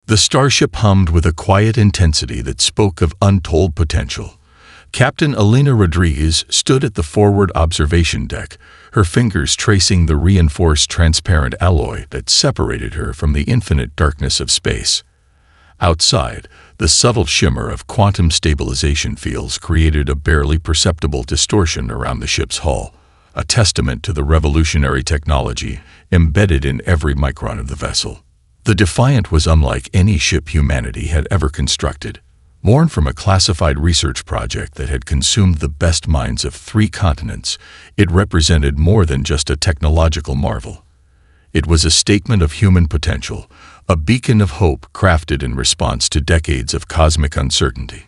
The starship hummed with a quiet intensity that spoke of untold potential. Captain Elena Rodriguez stood at the forward observation deck, her fingers tracing the reinforced transparent alloy that separated her from the infinite darkness of space. Outside, the subtle shimmer of quantum stabilization fields created a barely perceptible distortion around the ship's hull, a testament to the revolutionary technology embedded in every micron of the vessel. The Defiant was unlike any ship humanity had ever constructed. Born from a classified research project that had consumed the best minds of 3 continents, it represented more than just a technological marvel. It was a statement of human potential, a beacon of hope crafted in response to decades of cosmic uncertainty.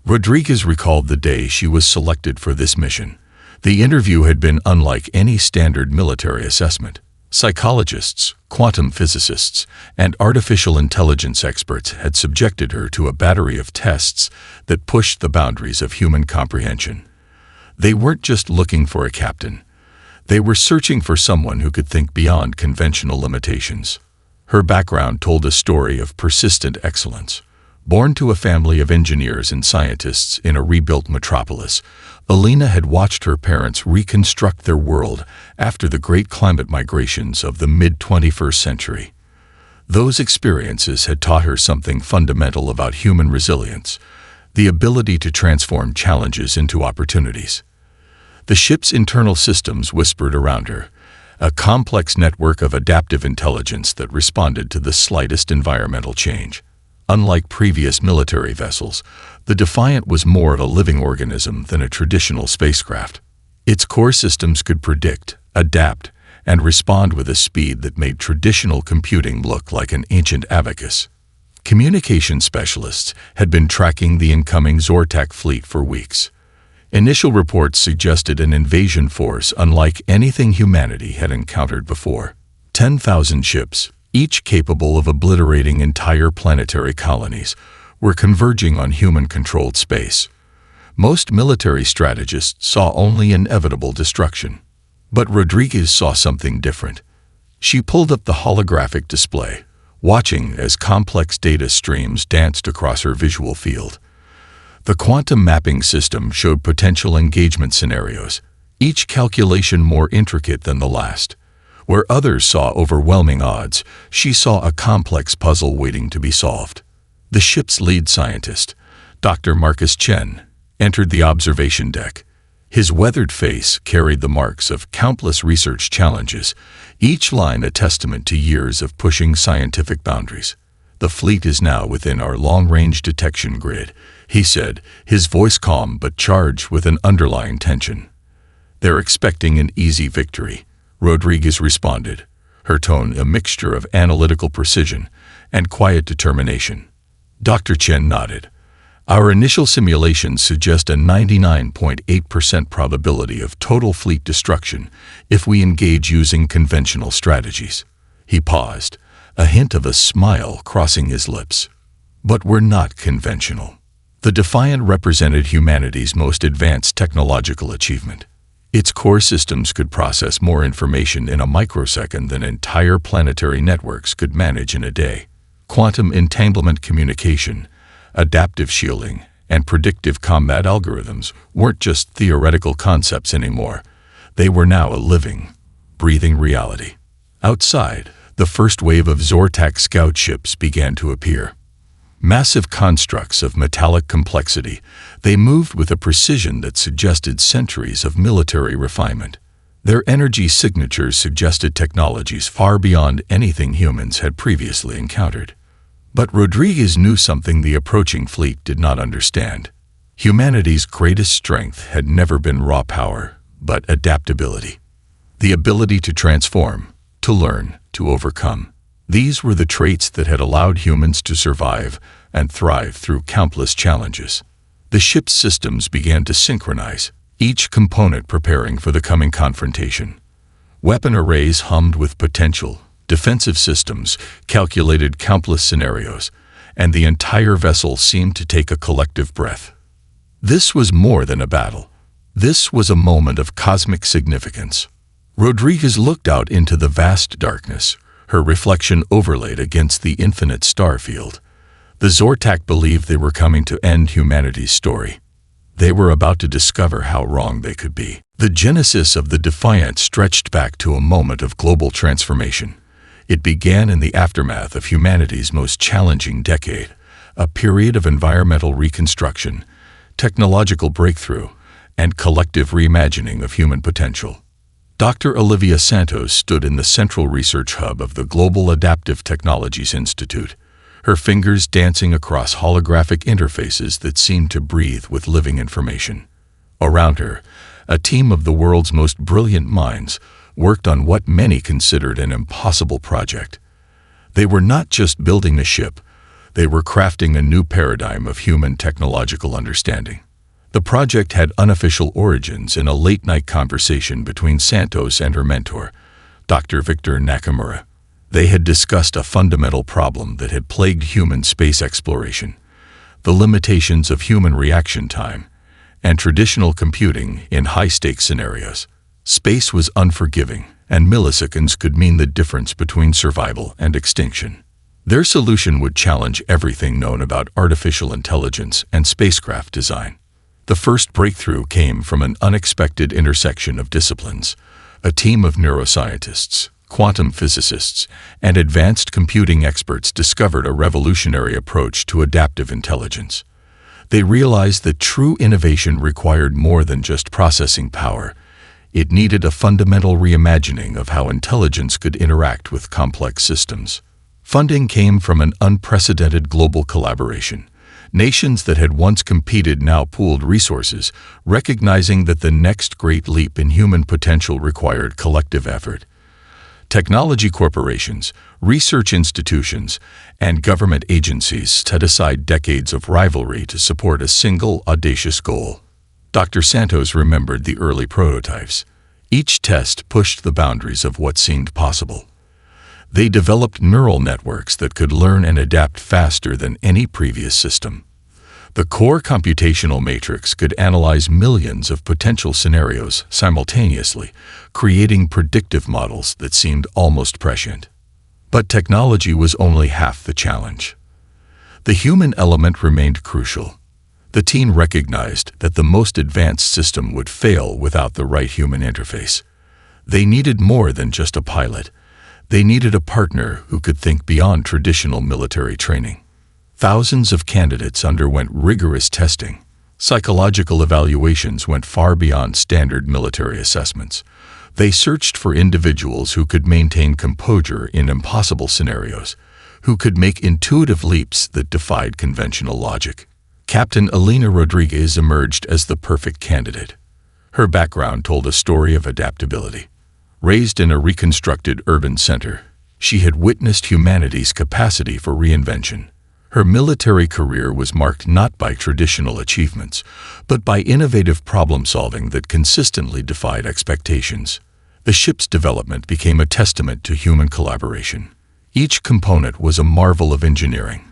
Rodriguez recalled the day she was selected for this mission. The interview had been unlike any standard military assessment. Psychologists, quantum physicists, and artificial intelligence experts had subjected her to a battery of tests that pushed the boundaries of human comprehension. They weren't just looking for a captain. They were searching for someone who could think beyond conventional limitations. Her background told a story of persistent excellence. Born to a family of engineers and scientists in a rebuilt metropolis, Elena had watched her parents reconstruct their world after the great climate migrations of the mid-21st century. Those experiences had taught her something fundamental about human resilience, the ability to transform challenges into opportunities. The ship's internal systems whispered around her, a complex network of adaptive intelligence that responded to the slightest environmental change. Unlike previous military vessels, the Defiant was more of a living organism than a traditional spacecraft. Its core systems could predict, adapt, and respond with a speed that made traditional computing look like an ancient abacus. Communication specialists had been tracking the incoming Zortak fleet for weeks. Initial reports suggested an invasion force unlike anything humanity had encountered before. 10,000 ships, each capable of obliterating entire planetary colonies, were converging on human-controlled space. Most military strategists saw only inevitable destruction. But Rodriguez saw something different. She pulled up the holographic display, watching as complex data streams danced across her visual field. The quantum mapping system showed potential engagement scenarios, each calculation more intricate than the last. Where others saw overwhelming odds, she saw a complex puzzle waiting to be solved. The ship's lead scientist, Dr. Marcus Chen, entered the observation deck. His weathered face carried the marks of countless research challenges, each line a testament to years of pushing scientific boundaries. "The fleet is now within our long-range detection grid," he said, his voice calm but charged with an underlying tension. "They're expecting an easy victory," Rodriguez responded, her tone a mixture of analytical precision and quiet determination. Dr. Chen nodded. "Our initial simulations suggest a 99.8% probability of total fleet destruction if we engage using conventional strategies." He paused, a hint of a smile crossing his lips. "But we're not conventional." The Defiant represented humanity's most advanced technological achievement. Its core systems could process more information in a microsecond than entire planetary networks could manage in a day. Quantum entanglement communication, adaptive shielding, and predictive combat algorithms weren't just theoretical concepts anymore. They were now a living, breathing reality. Outside, the first wave of Zortak scout ships began to appear. Massive constructs of metallic complexity, they moved with a precision that suggested centuries of military refinement. Their energy signatures suggested technologies far beyond anything humans had previously encountered. But Rodriguez knew something the approaching fleet did not understand. Humanity's greatest strength had never been raw power, but adaptability. The ability to transform, to learn, to overcome. These were the traits that had allowed humans to survive and thrive through countless challenges. The ship's systems began to synchronize, each component preparing for the coming confrontation. Weapon arrays hummed with potential, defensive systems calculated countless scenarios, and the entire vessel seemed to take a collective breath. This was more than a battle. This was a moment of cosmic significance. Rodriguez looked out into the vast darkness, her reflection overlaid against the infinite star field. The Zortak believed they were coming to end humanity's story. They were about to discover how wrong they could be. The genesis of the Defiant stretched back to a moment of global transformation. It began in the aftermath of humanity's most challenging decade, a period of environmental reconstruction, technological breakthrough, and collective reimagining of human potential. Dr. Olivia Santos stood in the central research hub of the Global Adaptive Technologies Institute, her fingers dancing across holographic interfaces that seemed to breathe with living information. Around her, a team of the world's most brilliant minds worked on what many considered an impossible project. They were not just building a ship, they were crafting a new paradigm of human technological understanding. The project had unofficial origins in a late-night conversation between Santos and her mentor, Dr. Victor Nakamura. They had discussed a fundamental problem that had plagued human space exploration: the limitations of human reaction time and traditional computing in high-stakes scenarios. Space was unforgiving, and milliseconds could mean the difference between survival and extinction. Their solution would challenge everything known about artificial intelligence and spacecraft design. The first breakthrough came from an unexpected intersection of disciplines. A team of neuroscientists, quantum physicists, and advanced computing experts discovered a revolutionary approach to adaptive intelligence. They realized that true innovation required more than just processing power. It needed a fundamental reimagining of how intelligence could interact with complex systems. Funding came from an unprecedented global collaboration. Nations that had once competed now pooled resources, recognizing that the next great leap in human potential required collective effort. Technology corporations, research institutions, and government agencies set aside decades of rivalry to support a single audacious goal. Dr. Santos remembered the early prototypes. Each test pushed the boundaries of what seemed possible. They developed neural networks that could learn and adapt faster than any previous system. The core computational matrix could analyze millions of potential scenarios simultaneously, creating predictive models that seemed almost prescient. But technology was only half the challenge. The human element remained crucial. The team recognized that the most advanced system would fail without the right human interface. They needed more than just a pilot. They needed a partner who could think beyond traditional military training. Thousands of candidates underwent rigorous testing. Psychological evaluations went far beyond standard military assessments. They searched for individuals who could maintain composure in impossible scenarios, who could make intuitive leaps that defied conventional logic. Captain Elena Rodriguez emerged as the perfect candidate. Her background told a story of adaptability. Raised in a reconstructed urban center, she had witnessed humanity's capacity for reinvention. Her military career was marked not by traditional achievements, but by innovative problem-solving that consistently defied expectations. The ship's development became a testament to human collaboration. Each component was a marvel of engineering.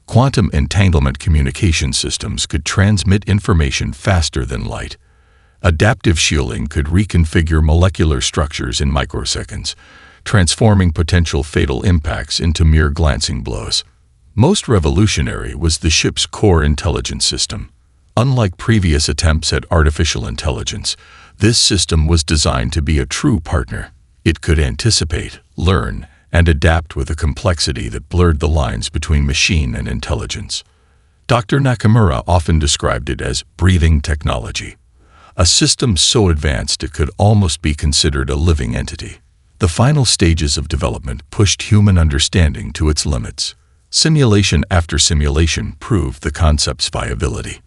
Quantum entanglement communication systems could transmit information faster than light. Adaptive shielding could reconfigure molecular structures in microseconds, transforming potential fatal impacts into mere glancing blows. Most revolutionary was the ship's core intelligence system. Unlike previous attempts at artificial intelligence, this system was designed to be a true partner. It could anticipate, learn, and adapt with a complexity that blurred the lines between machine and intelligence. Dr. Nakamura often described it as breathing technology, a system so advanced it could almost be considered a living entity. The final stages of development pushed human understanding to its limits. Simulation after simulation proved the concept's viability.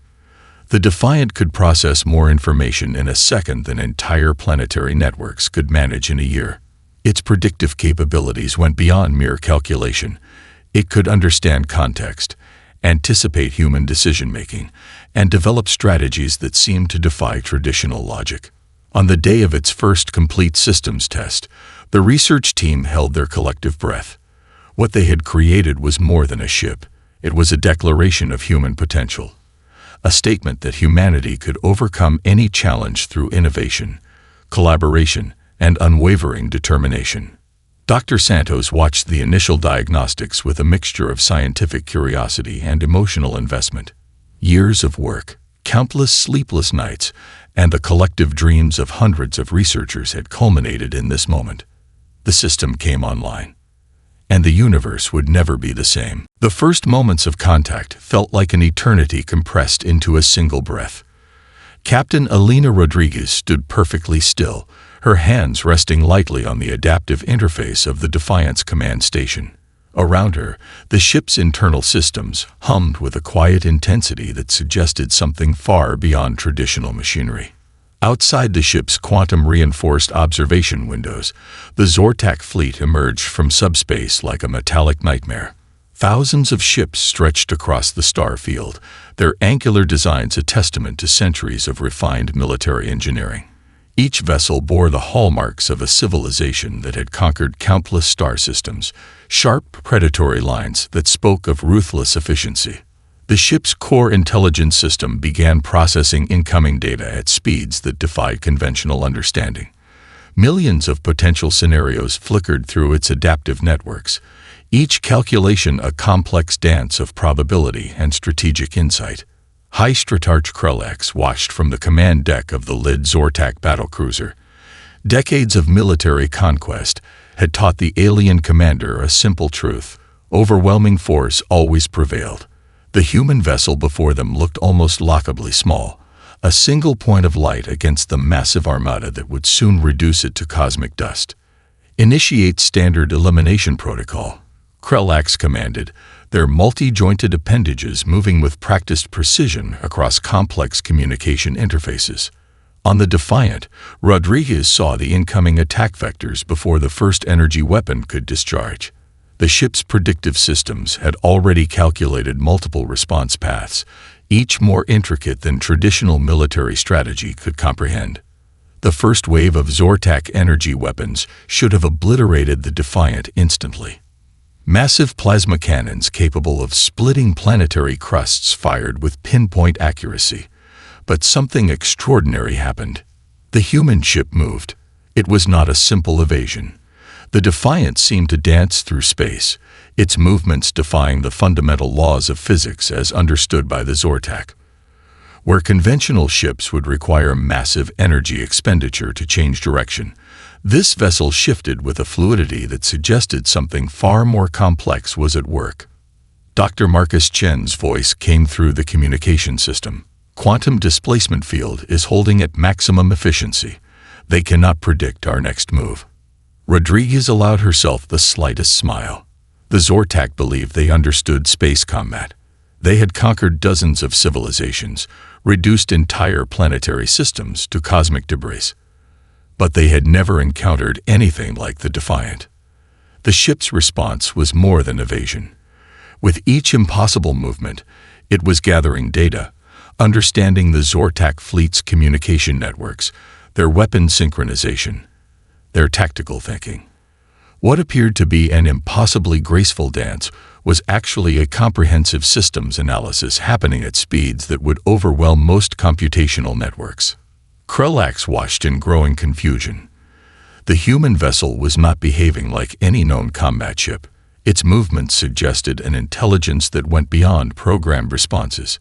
The Defiant could process more information in a second than entire planetary networks could manage in a year. Its predictive capabilities went beyond mere calculation. It could understand context, anticipate human decision-making, and develop strategies that seemed to defy traditional logic. On the day of its first complete systems test, the research team held their collective breath. What they had created was more than a ship. It was a declaration of human potential, a statement that humanity could overcome any challenge through innovation, collaboration, and unwavering determination. Dr. Santos watched the initial diagnostics with a mixture of scientific curiosity and emotional investment. Years of work, countless sleepless nights, and the collective dreams of hundreds of researchers had culminated in this moment. The system came online, and the universe would never be the same. The first moments of contact felt like an eternity compressed into a single breath. Captain Elena Rodriguez stood perfectly still, her hands resting lightly on the adaptive interface of the Defiance command station. Around her, the ship's internal systems hummed with a quiet intensity that suggested something far beyond traditional machinery. Outside the ship's quantum-reinforced observation windows, the Zortak fleet emerged from subspace like a metallic nightmare. Thousands of ships stretched across the star field, their angular designs a testament to centuries of refined military engineering. Each vessel bore the hallmarks of a civilization that had conquered countless star systems, sharp, predatory lines that spoke of ruthless efficiency. The ship's core intelligence system began processing incoming data at speeds that defied conventional understanding. Millions of potential scenarios flickered through its adaptive networks, each calculation a complex dance of probability and strategic insight. High Stratarch Krelax watched from the command deck of the Lid Zortak battlecruiser. Decades of military conquest had taught the alien commander a simple truth: overwhelming force always prevailed. The human vessel before them looked almost laughably small, a single point of light against the massive armada that would soon reduce it to cosmic dust. "Initiate standard elimination protocol," Krelax commanded, their multi-jointed appendages moving with practiced precision across complex communication interfaces. On the Defiant, Rodriguez saw the incoming attack vectors before the first energy weapon could discharge. The ship's predictive systems had already calculated multiple response paths, each more intricate than traditional military strategy could comprehend. The first wave of Zortak energy weapons should have obliterated the Defiant instantly. Massive plasma cannons capable of splitting planetary crusts fired with pinpoint accuracy. But something extraordinary happened. The human ship moved. It was not a simple evasion. The Defiant seemed to dance through space, its movements defying the fundamental laws of physics as understood by the Zortak. Where conventional ships would require massive energy expenditure to change direction, this vessel shifted with a fluidity that suggested something far more complex was at work. Dr. Marcus Chen's voice came through the communication system. "Quantum displacement field is holding at maximum efficiency. They cannot predict our next move." Rodriguez allowed herself the slightest smile. The Zortak believed they understood space combat. They had conquered dozens of civilizations, reduced entire planetary systems to cosmic debris. But they had never encountered anything like the Defiant. The ship's response was more than evasion. With each impossible movement, it was gathering data, understanding the Zortak fleet's communication networks, their weapon synchronization, their tactical thinking. What appeared to be an impossibly graceful dance was actually a comprehensive systems analysis happening at speeds that would overwhelm most computational networks. Krelax watched in growing confusion. The human vessel was not behaving like any known combat ship. Its movements suggested an intelligence that went beyond programmed responses.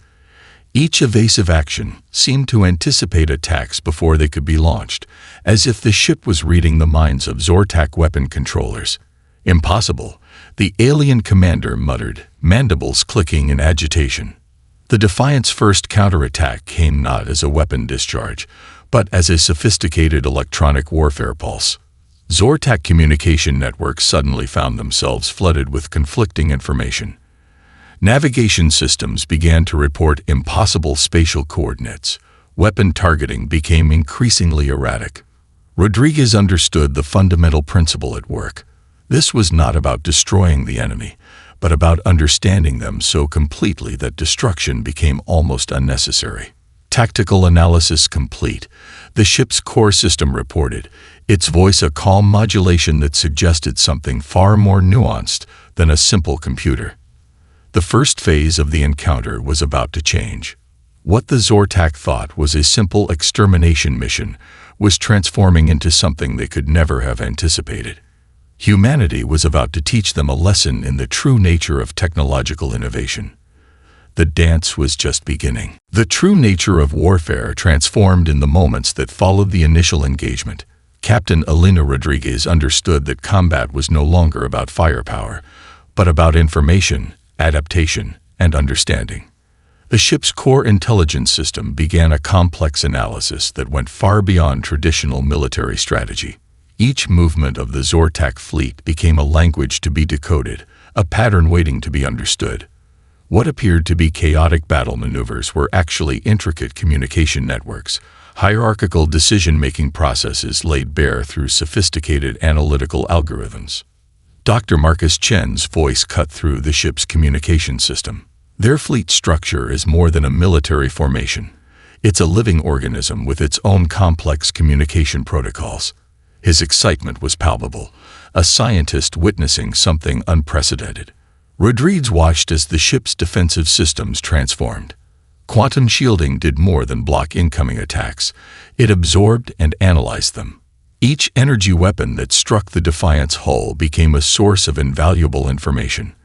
Each evasive action seemed to anticipate attacks before they could be launched, as if the ship was reading the minds of Zortak weapon controllers. "Impossible," the alien commander muttered, mandibles clicking in agitation. The Defiant's first counterattack came not as a weapon discharge, but as a sophisticated electronic warfare pulse. Zortak communication networks suddenly found themselves flooded with conflicting information. Navigation systems began to report impossible spatial coordinates. Weapon targeting became increasingly erratic. Rodriguez understood the fundamental principle at work. This was not about destroying the enemy, but about understanding them so completely that destruction became almost unnecessary. Tactical analysis complete, the ship's core system reported, its voice a calm modulation that suggested something far more nuanced than a simple computer. The first phase of the encounter was about to change. What the Zortak thought was a simple extermination mission was transforming into something they could never have anticipated. Humanity was about to teach them a lesson in the true nature of technological innovation. The dance was just beginning. The true nature of warfare transformed in the moments that followed the initial engagement. Captain Elena Rodriguez understood that combat was no longer about firepower, but about information, adaptation, and understanding. The ship's core intelligence system began a complex analysis that went far beyond traditional military strategy. Each movement of the Zortak fleet became a language to be decoded, a pattern waiting to be understood. What appeared to be chaotic battle maneuvers were actually intricate communication networks, hierarchical decision-making processes laid bare through sophisticated analytical algorithms. Dr. Marcus Chen's voice cut through the ship's communication system. Their fleet structure is more than a military formation. It's a living organism with its own complex communication protocols. His excitement was palpable, a scientist witnessing something unprecedented. Rodriguez watched as the ship's defensive systems transformed. Quantum shielding did more than block incoming attacks. It absorbed and analyzed them. Each energy weapon that struck the Defiant's hull became a source of invaluable information.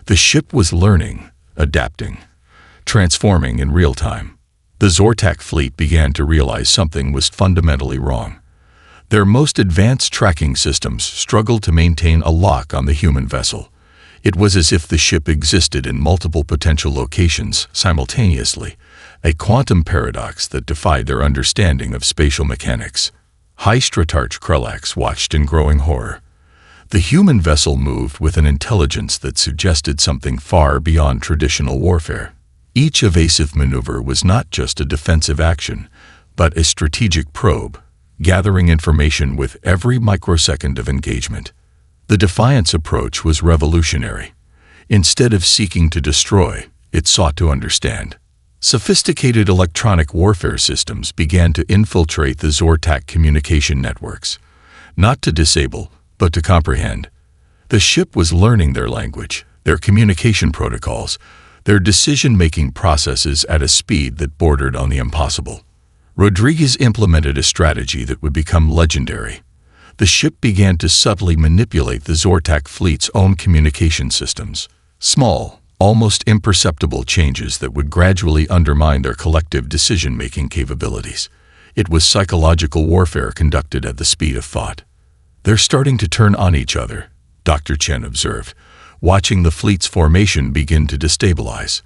The ship was learning, adapting, transforming in real time. The Zortak fleet began to realize something was fundamentally wrong. Their most advanced tracking systems struggled to maintain a lock on the human vessel. It was as if the ship existed in multiple potential locations simultaneously, a quantum paradox that defied their understanding of spatial mechanics. High Stratarch Krelax watched in growing horror. The human vessel moved with an intelligence that suggested something far beyond traditional warfare. Each evasive maneuver was not just a defensive action, but a strategic probe, gathering information with every microsecond of engagement. The Defiance approach was revolutionary. Instead of seeking to destroy, it sought to understand. Sophisticated electronic warfare systems began to infiltrate the Zortak communication networks, not to disable, but to comprehend. The ship was learning their language, their communication protocols, their decision-making processes at a speed that bordered on the impossible. Rodriguez implemented a strategy that would become legendary. The ship began to subtly manipulate the Zortak fleet's own communication systems. Small, almost imperceptible changes that would gradually undermine their collective decision-making capabilities. It was psychological warfare conducted at the speed of thought. "They're starting to turn on each other," Dr. Chen observed, watching the fleet's formation begin to destabilize.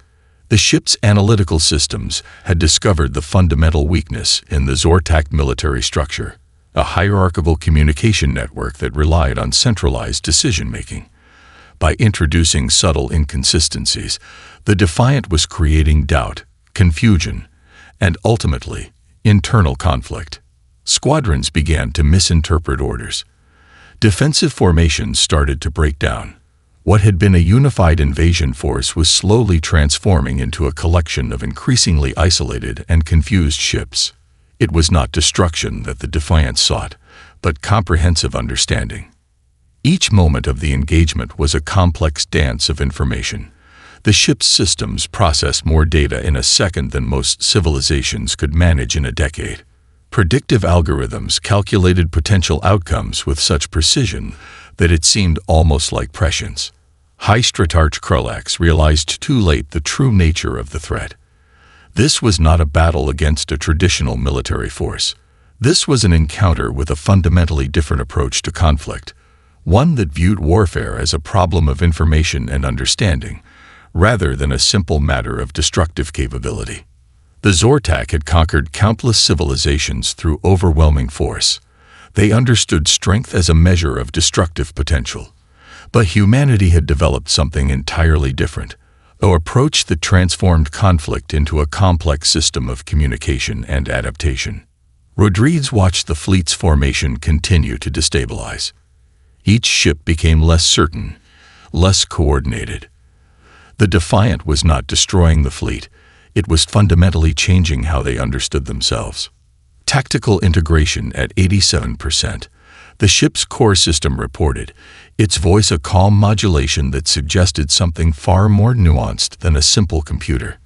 The ship's analytical systems had discovered the fundamental weakness in the Zortak military structure, a hierarchical communication network that relied on centralized decision-making. By introducing subtle inconsistencies, the Defiant was creating doubt, confusion, and ultimately, internal conflict. Squadrons began to misinterpret orders. Defensive formations started to break down. What had been a unified invasion force was slowly transforming into a collection of increasingly isolated and confused ships. It was not destruction that the Defiant sought, but comprehensive understanding. Each moment of the engagement was a complex dance of information. The ship's systems processed more data in a second than most civilizations could manage in a decade. Predictive algorithms calculated potential outcomes with such precision that it seemed almost like prescience. High Stratarch Krelax realized too late the true nature of the threat. This was not a battle against a traditional military force. This was an encounter with a fundamentally different approach to conflict, one that viewed warfare as a problem of information and understanding, rather than a simple matter of destructive capability. The Zortak had conquered countless civilizations through overwhelming force. They understood strength as a measure of destructive potential. But humanity had developed something entirely different, an approach that transformed conflict into a complex system of communication and adaptation. Rodriguez watched the fleet's formation continue to destabilize. Each ship became less certain, less coordinated. The Defiant was not destroying the fleet, it was fundamentally changing how they understood themselves. Tactical integration at 87%. The ship's core system reported, its voice a calm modulation that suggested something far more nuanced than a simple computer.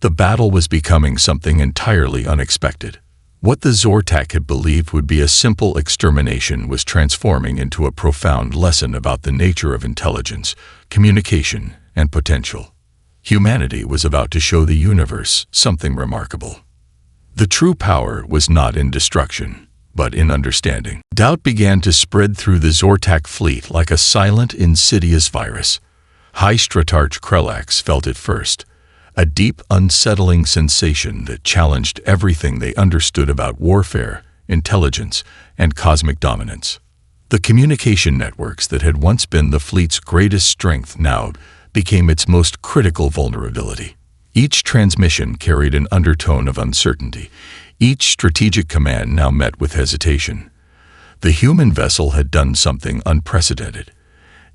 The battle was becoming something entirely unexpected. What the Zortak had believed would be a simple extermination was transforming into a profound lesson about the nature of intelligence, communication, and potential. Humanity was about to show the universe something remarkable. The true power was not in destruction, but in understanding. Doubt began to spread through the Zortak fleet like a silent, insidious virus. High Stratarch Krelax felt it first, a deep, unsettling sensation that challenged everything they understood about warfare, intelligence, and cosmic dominance. The communication networks that had once been the fleet's greatest strength now became its most critical vulnerability. Each transmission carried an undertone of uncertainty. Each strategic command now met with hesitation. The human vessel had done something unprecedented.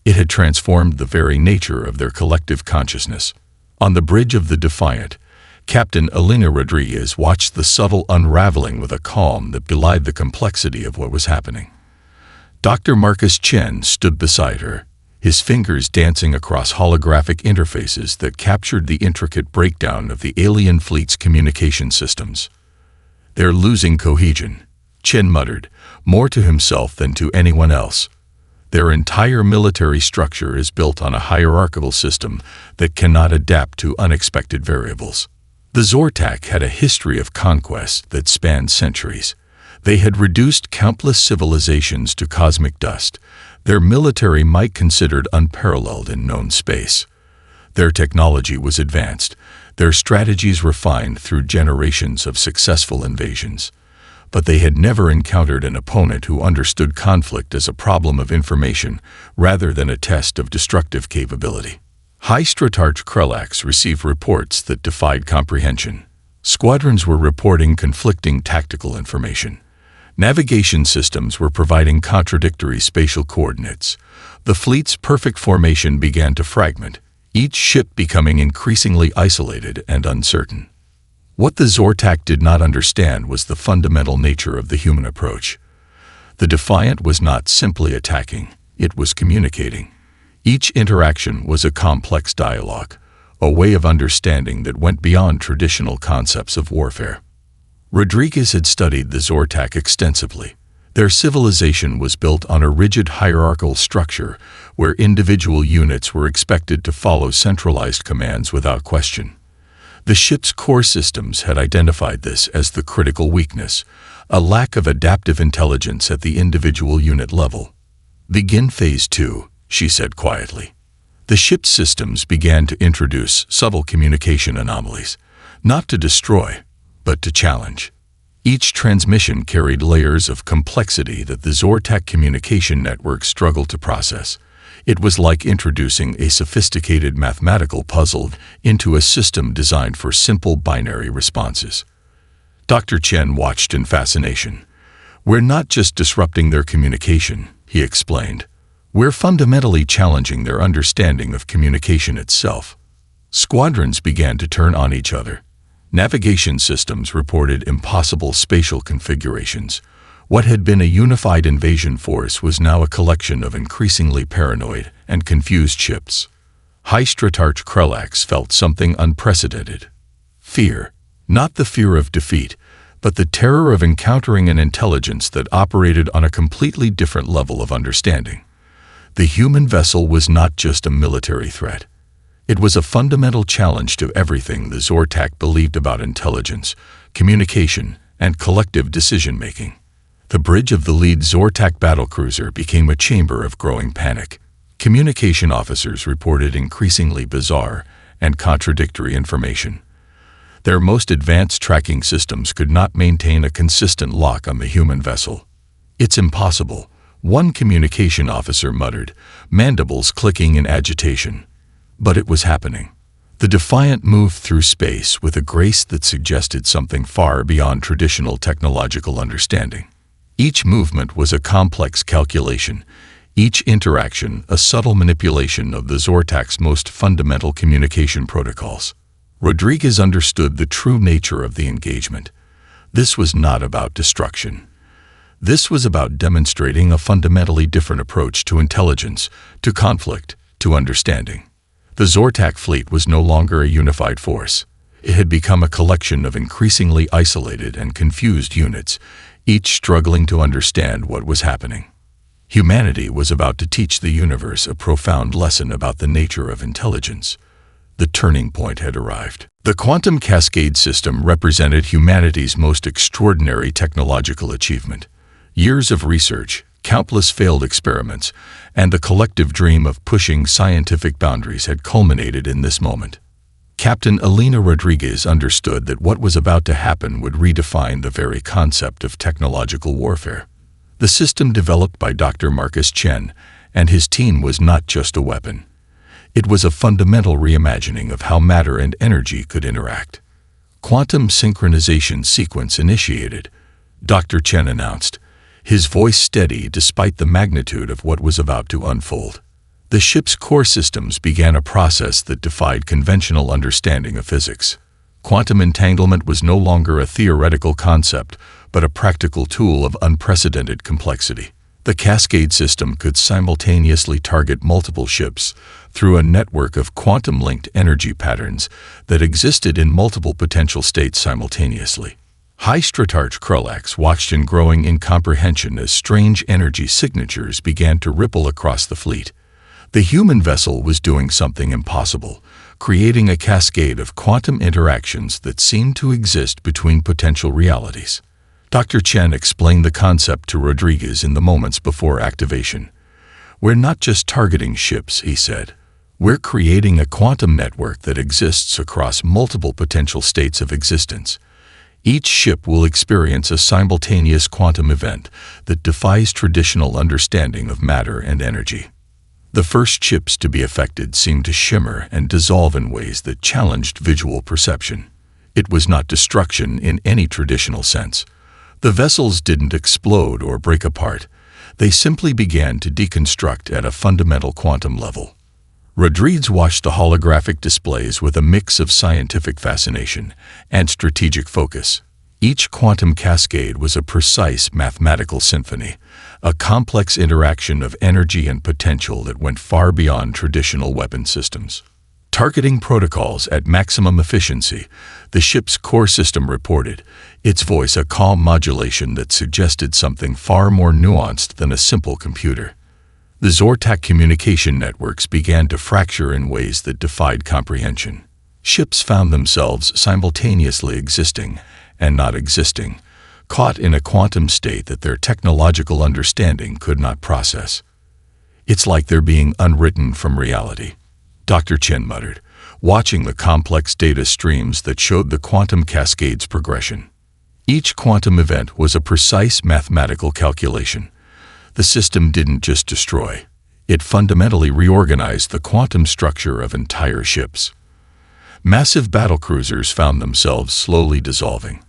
It had transformed the very nature of their collective consciousness. On the bridge of the Defiant, Captain Elena Rodriguez watched the subtle unraveling with a calm that belied the complexity of what was happening. Dr. Marcus Chen stood beside her, his fingers dancing across holographic interfaces that captured the intricate breakdown of the alien fleet's communication systems. "They're losing cohesion," Chen muttered, more to himself than to anyone else. Their entire military structure is built on a hierarchical system that cannot adapt to unexpected variables. The Zortak had a history of conquest that spanned centuries. They had reduced countless civilizations to cosmic dust, their military might considered unparalleled in known space. Their technology was advanced, their strategies refined through generations of successful invasions. But they had never encountered an opponent who understood conflict as a problem of information rather than a test of destructive capability. High Stratarch Krelax received reports that defied comprehension. Squadrons were reporting conflicting tactical information. Navigation systems were providing contradictory spatial coordinates. The fleet's perfect formation began to fragment, each ship becoming increasingly isolated and uncertain. What the Zortak did not understand was the fundamental nature of the human approach. The Defiant was not simply attacking, it was communicating. Each interaction was a complex dialogue, a way of understanding that went beyond traditional concepts of warfare. Rodriguez had studied the Zortak extensively. Their civilization was built on a rigid hierarchical structure where individual units were expected to follow centralized commands without question. The ship's core systems had identified this as the critical weakness, a lack of adaptive intelligence at the individual unit level. "Begin Phase 2, she said quietly. The ship's systems began to introduce subtle communication anomalies, not to destroy, but to challenge. Each transmission carried layers of complexity that the Zortak communication network struggled to process. It was like introducing a sophisticated mathematical puzzle into a system designed for simple binary responses. Dr. Chen watched in fascination. "We're not just disrupting their communication," he explained. "We're fundamentally challenging their understanding of communication itself." Squadrons began to turn on each other. Navigation systems reported impossible spatial configurations. What had been a unified invasion force was now a collection of increasingly paranoid and confused ships. High Stratarch Krelax felt something unprecedented. Fear. Not the fear of defeat, but the terror of encountering an intelligence that operated on a completely different level of understanding. The human vessel was not just a military threat. It was a fundamental challenge to everything the Zortak believed about intelligence, communication, and collective decision-making. The bridge of the lead Zortak battlecruiser became a chamber of growing panic. Communication officers reported increasingly bizarre and contradictory information. Their most advanced tracking systems could not maintain a consistent lock on the human vessel. "It's impossible," one communication officer muttered, mandibles clicking in agitation. But it was happening. The Defiant moved through space with a grace that suggested something far beyond traditional technological understanding. Each movement was a complex calculation, each interaction a subtle manipulation of the Zortak's most fundamental communication protocols. Rodriguez understood the true nature of the engagement. This was not about destruction. This was about demonstrating a fundamentally different approach to intelligence, to conflict, to understanding. The Zortak fleet was no longer a unified force. It had become a collection of increasingly isolated and confused units, each struggling to understand what was happening. Humanity was about to teach the universe a profound lesson about the nature of intelligence. The turning point had arrived. The quantum cascade system represented humanity's most extraordinary technological achievement. Years of research, countless failed experiments, and the collective dream of pushing scientific boundaries had culminated in this moment. Captain Elena Rodriguez understood that what was about to happen would redefine the very concept of technological warfare. The system developed by Dr. Marcus Chen and his team was not just a weapon. It was a fundamental reimagining of how matter and energy could interact. Quantum synchronization sequence initiated, Dr. Chen announced, his voice steady despite the magnitude of what was about to unfold. The ship's core systems began a process that defied conventional understanding of physics. Quantum entanglement was no longer a theoretical concept, but a practical tool of unprecedented complexity. The cascade system could simultaneously target multiple ships through a network of quantum-linked energy patterns that existed in multiple potential states simultaneously. High Stratarch Krulax watched in growing incomprehension as strange energy signatures began to ripple across the fleet. The human vessel was doing something impossible, creating a cascade of quantum interactions that seemed to exist between potential realities. Dr. Chen explained the concept to Rodriguez in the moments before activation. "We're not just targeting ships," he said. "We're creating a quantum network that exists across multiple potential states of existence. Each ship will experience a simultaneous quantum event that defies traditional understanding of matter and energy." The first ships to be affected seemed to shimmer and dissolve in ways that challenged visual perception. It was not destruction in any traditional sense. The vessels didn't explode or break apart. They simply began to deconstruct at a fundamental quantum level. Rodriguez watched the holographic displays with a mix of scientific fascination and strategic focus. Each quantum cascade was a precise mathematical symphony, a complex interaction of energy and potential that went far beyond traditional weapon systems. Targeting protocols at maximum efficiency, the ship's core system reported, its voice a calm modulation that suggested something far more nuanced than a simple computer. The Zortak communication networks began to fracture in ways that defied comprehension. Ships found themselves simultaneously existing and not existing, caught in a quantum state that their technological understanding could not process. "It's like they're being unwritten from reality," Dr. Chen muttered, watching the complex data streams that showed the quantum cascade's progression. Each quantum event was a precise mathematical calculation. The system didn't just destroy, it fundamentally reorganized the quantum structure of entire ships. Massive battlecruisers found themselves slowly dissolving,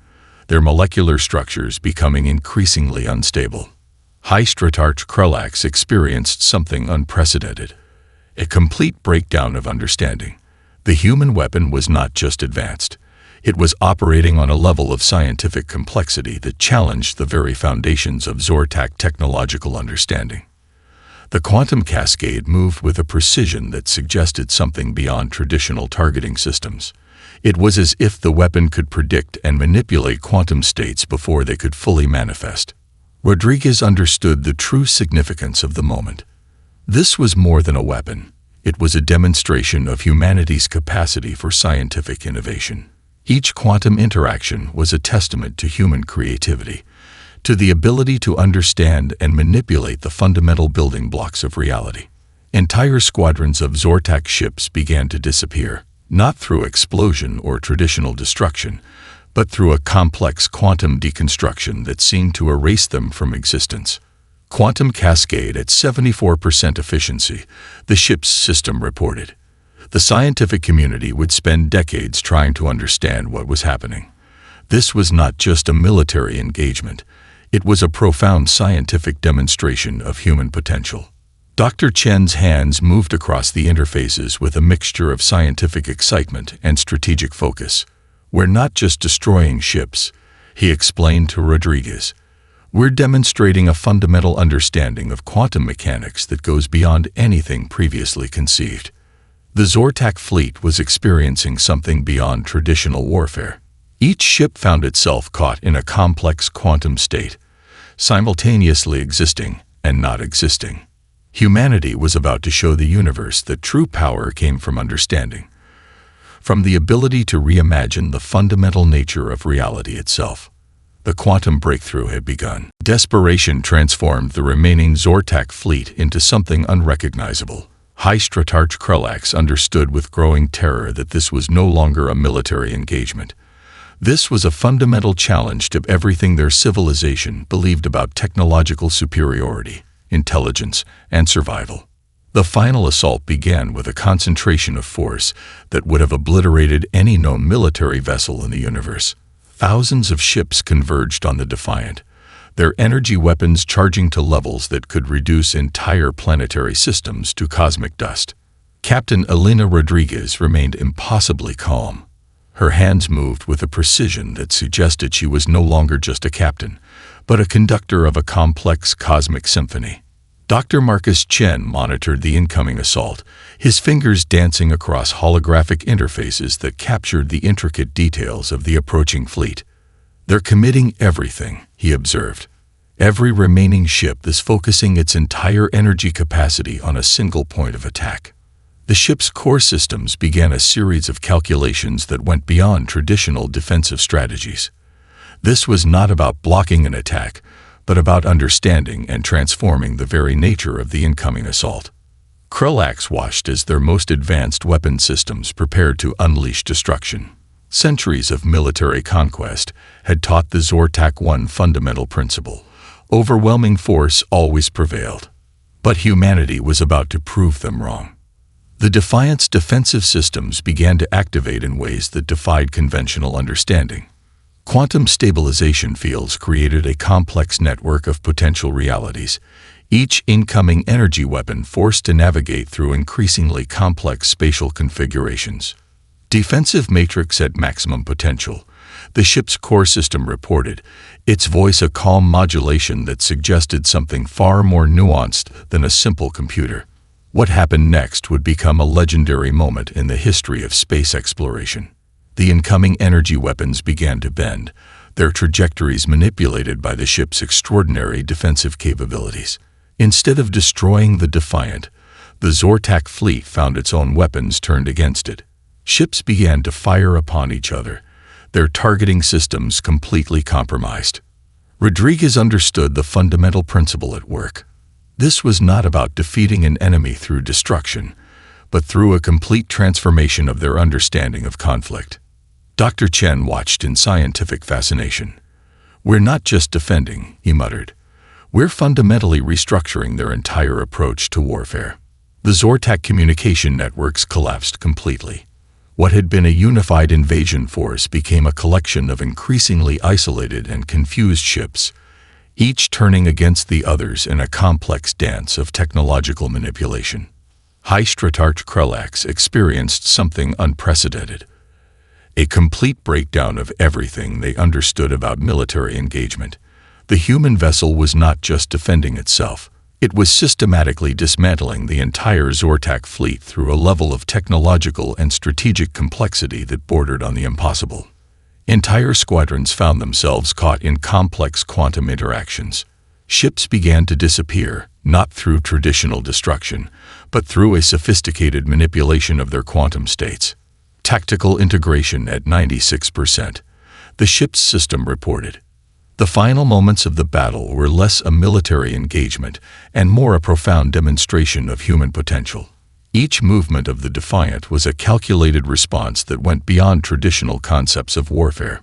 their molecular structures becoming increasingly unstable. High Stratarch Krulax experienced something unprecedented, a complete breakdown of understanding. The human weapon was not just advanced, it was operating on a level of scientific complexity that challenged the very foundations of Zortak technological understanding. The quantum cascade moved with a precision that suggested something beyond traditional targeting systems. It was as if the weapon could predict and manipulate quantum states before they could fully manifest. Rodriguez understood the true significance of the moment. This was more than a weapon. It was a demonstration of humanity's capacity for scientific innovation. Each quantum interaction was a testament to human creativity, to the ability to understand and manipulate the fundamental building blocks of reality. Entire squadrons of Zortak ships began to disappear, not through explosion or traditional destruction, but through a complex quantum deconstruction that seemed to erase them from existence. Quantum cascade at 74% efficiency, the ship's system reported. The scientific community would spend decades trying to understand what was happening. This was not just a military engagement. It was a profound scientific demonstration of human potential. Dr. Chen's hands moved across the interfaces with a mixture of scientific excitement and strategic focus. "We're not just destroying ships," he explained to Rodriguez. "We're demonstrating a fundamental understanding of quantum mechanics that goes beyond anything previously conceived." The Zortak fleet was experiencing something beyond traditional warfare. Each ship found itself caught in a complex quantum state, simultaneously existing and not existing. Humanity was about to show the universe that true power came from understanding, from the ability to reimagine the fundamental nature of reality itself. The quantum breakthrough had begun. Desperation transformed the remaining Zortak fleet into something unrecognizable. High Stratarch Krulax understood with growing terror that this was no longer a military engagement. This was a fundamental challenge to everything their civilization believed about technological superiority, intelligence, and survival. The final assault began with a concentration of force that would have obliterated any known military vessel in the universe. Thousands of ships converged on the Defiant, their energy weapons charging to levels that could reduce entire planetary systems to cosmic dust. Captain Elena Rodriguez remained impossibly calm. Her hands moved with a precision that suggested she was no longer just a captain, but a conductor of a complex cosmic symphony. Dr. Marcus Chen monitored the incoming assault, his fingers dancing across holographic interfaces that captured the intricate details of the approaching fleet. "They're committing everything," he observed. "Every remaining ship is focusing its entire energy capacity on a single point of attack." The ship's core systems began a series of calculations that went beyond traditional defensive strategies. This was not about blocking an attack, but about understanding and transforming the very nature of the incoming assault. Krulax watched as their most advanced weapon systems prepared to unleash destruction. Centuries of military conquest had taught the Zortak one fundamental principle: overwhelming force always prevailed. But humanity was about to prove them wrong. The Defiant's defensive systems began to activate in ways that defied conventional understanding. Quantum stabilization fields created a complex network of potential realities, each incoming energy weapon forced to navigate through increasingly complex spatial configurations. Defensive matrix at maximum potential, the ship's core system reported, its voice a calm modulation that suggested something far more nuanced than a simple computer. What happened next would become a legendary moment in the history of space exploration. The incoming energy weapons began to bend, their trajectories manipulated by the ship's extraordinary defensive capabilities. Instead of destroying the Defiant, the Zortak fleet found its own weapons turned against it. Ships began to fire upon each other, their targeting systems completely compromised. Rodriguez understood the fundamental principle at work. This was not about defeating an enemy through destruction, but through a complete transformation of their understanding of conflict. Dr. Chen watched in scientific fascination. "We're not just defending," he muttered. "We're fundamentally restructuring their entire approach to warfare." The Zortak communication networks collapsed completely. What had been a unified invasion force became a collection of increasingly isolated and confused ships, each turning against the others in a complex dance of technological manipulation. High Stratarch Krulax experienced something unprecedented. A complete breakdown of everything they understood about military engagement. The human vessel was not just defending itself. It was systematically dismantling the entire Zortak fleet through a level of technological and strategic complexity that bordered on the impossible. Entire squadrons found themselves caught in complex quantum interactions. Ships began to disappear, not through traditional destruction, but through a sophisticated manipulation of their quantum states. Tactical integration at 96%, the ship's system reported. The final moments of the battle were less a military engagement and more a profound demonstration of human potential. Each movement of the Defiant was a calculated response that went beyond traditional concepts of warfare.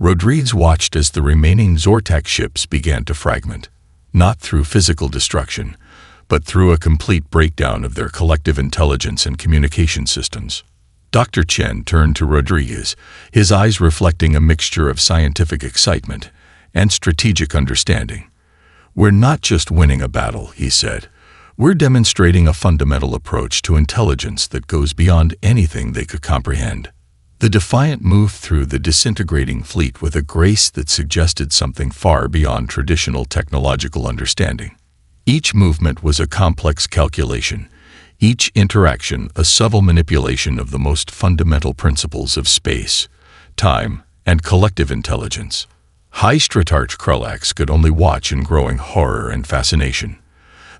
Rodriguez watched as the remaining Zortak ships began to fragment, not through physical destruction, but through a complete breakdown of their collective intelligence and communication systems. Dr. Chen turned to Rodriguez, his eyes reflecting a mixture of scientific excitement and strategic understanding. "We're not just winning a battle," he said. "We're demonstrating a fundamental approach to intelligence that goes beyond anything they could comprehend." The Defiant moved through the disintegrating fleet with a grace that suggested something far beyond traditional technological understanding. Each movement was a complex calculation, each interaction a subtle manipulation of the most fundamental principles of space, time, and collective intelligence. High Stratarch Krulax could only watch in growing horror and fascination.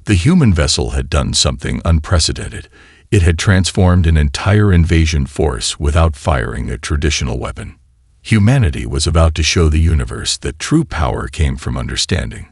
The human vessel had done something unprecedented. It had transformed an entire invasion force without firing a traditional weapon. Humanity was about to show the universe that true power came from understanding,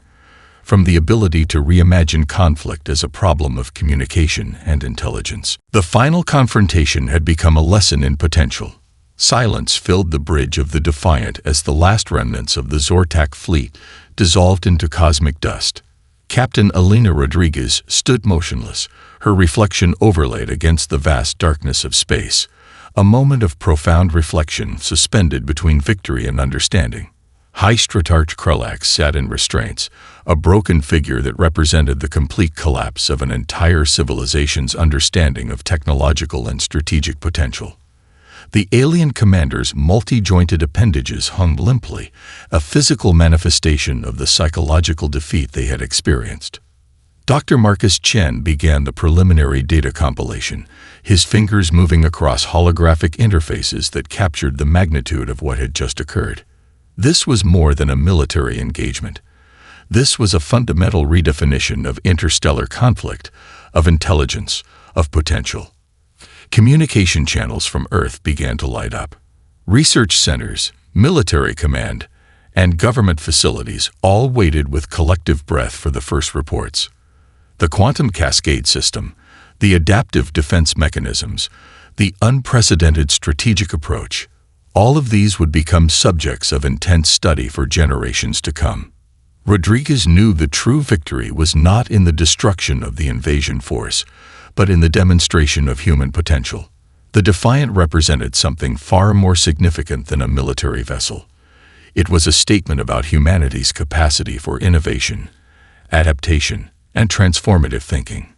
from the ability to reimagine conflict as a problem of communication and intelligence. The final confrontation had become a lesson in potential. Silence filled the bridge of the Defiant as the last remnants of the Zortak fleet dissolved into cosmic dust. Captain Elena Rodriguez stood motionless, her reflection overlaid against the vast darkness of space, a moment of profound reflection suspended between victory and understanding. High Stratarch Krulax sat in restraints, a broken figure that represented the complete collapse of an entire civilization's understanding of technological and strategic potential. The alien commander's multi-jointed appendages hung limply, a physical manifestation of the psychological defeat they had experienced. Dr. Marcus Chen began the preliminary data compilation, his fingers moving across holographic interfaces that captured the magnitude of what had just occurred. This was more than a military engagement. This was a fundamental redefinition of interstellar conflict, of intelligence, of potential. Communication channels from Earth began to light up. Research centers, military command, and government facilities all waited with collective breath for the first reports. The quantum cascade system, the adaptive defense mechanisms, the unprecedented strategic approach, all of these would become subjects of intense study for generations to come. Rodriguez knew the true victory was not in the destruction of the invasion force, but in the demonstration of human potential. The Defiant represented something far more significant than a military vessel. It was a statement about humanity's capacity for innovation, adaptation, and transformative thinking.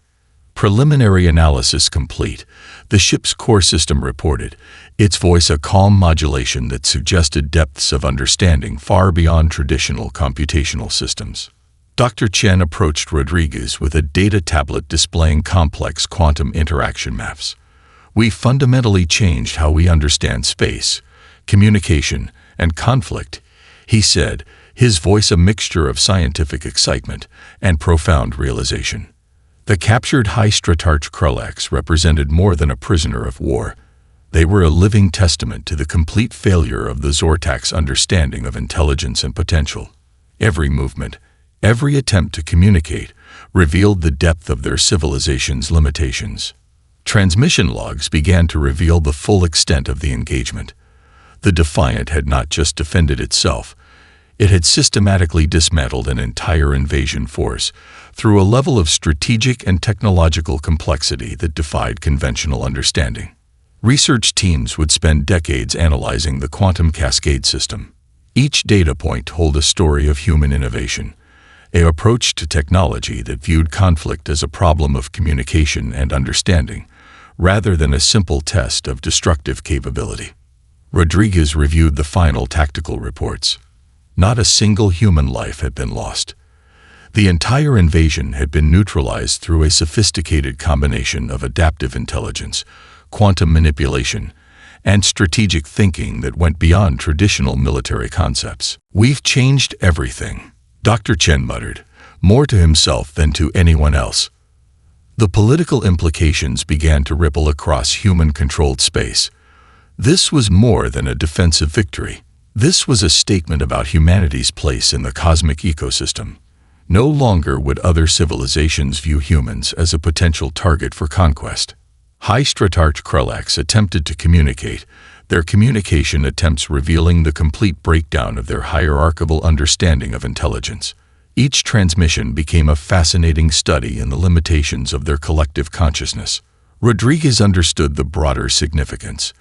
Preliminary analysis complete, the ship's core system reported, its voice a calm modulation that suggested depths of understanding far beyond traditional computational systems. Dr. Chen approached Rodriguez with a data tablet displaying complex quantum interaction maps. "We fundamentally changed how we understand space, communication, and conflict," he said, his voice a mixture of scientific excitement and profound realization. The captured High Stratarch Krulax represented more than a prisoner of war. They were a living testament to the complete failure of the Zortak's understanding of intelligence and potential. Every movement, every attempt to communicate, revealed the depth of their civilization's limitations. Transmission logs began to reveal the full extent of the engagement. The Defiant had not just defended itself, it had systematically dismantled an entire invasion force through a level of strategic and technological complexity that defied conventional understanding. Research teams would spend decades analyzing the quantum cascade system. Each data point told a story of human innovation, an approach to technology that viewed conflict as a problem of communication and understanding, rather than a simple test of destructive capability. Rodriguez reviewed the final tactical reports. Not a single human life had been lost. The entire invasion had been neutralized through a sophisticated combination of adaptive intelligence, quantum manipulation, and strategic thinking that went beyond traditional military concepts. "We've changed everything," Dr. Chen muttered, more to himself than to anyone else. The political implications began to ripple across human-controlled space. This was more than a defensive victory. This was a statement about humanity's place in the cosmic ecosystem. No longer would other civilizations view humans as a potential target for conquest. High Stratarch Krulax attempted to communicate, their communication attempts revealing the complete breakdown of their hierarchical understanding of intelligence. Each transmission became a fascinating study in the limitations of their collective consciousness. Rodriguez understood the broader significance.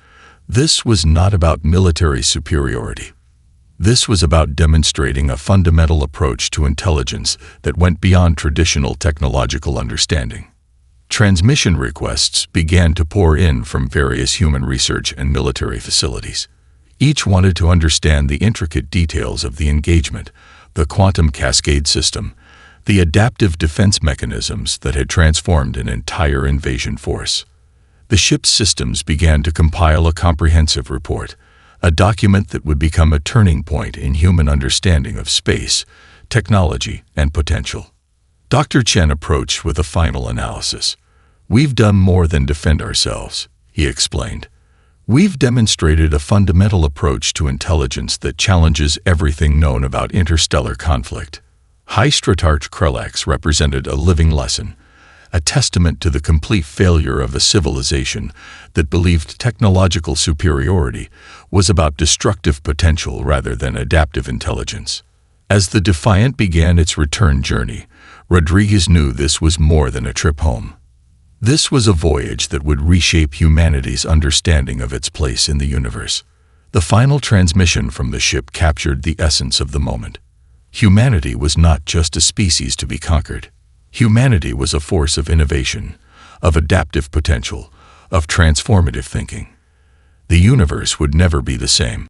This was not about military superiority. This was about demonstrating a fundamental approach to intelligence that went beyond traditional technological understanding. Transmission requests began to pour in from various human research and military facilities. Each wanted to understand the intricate details of the engagement, the quantum cascade system, the adaptive defense mechanisms that had transformed an entire invasion force. The ship's systems began to compile a comprehensive report, a document that would become a turning point in human understanding of space, technology, and potential. Dr. Chen approached with a final analysis. "We've done more than defend ourselves," he explained. "We've demonstrated a fundamental approach to intelligence that challenges everything known about interstellar conflict." High Stratarch Krelax represented a living lesson, a testament to the complete failure of a civilization that believed technological superiority was about destructive potential rather than adaptive intelligence. As the Defiant began its return journey, Rodriguez knew this was more than a trip home. This was a voyage that would reshape humanity's understanding of its place in the universe. The final transmission from the ship captured the essence of the moment. Humanity was not just a species to be conquered. Humanity was a force of innovation, of adaptive potential, of transformative thinking. The universe would never be the same.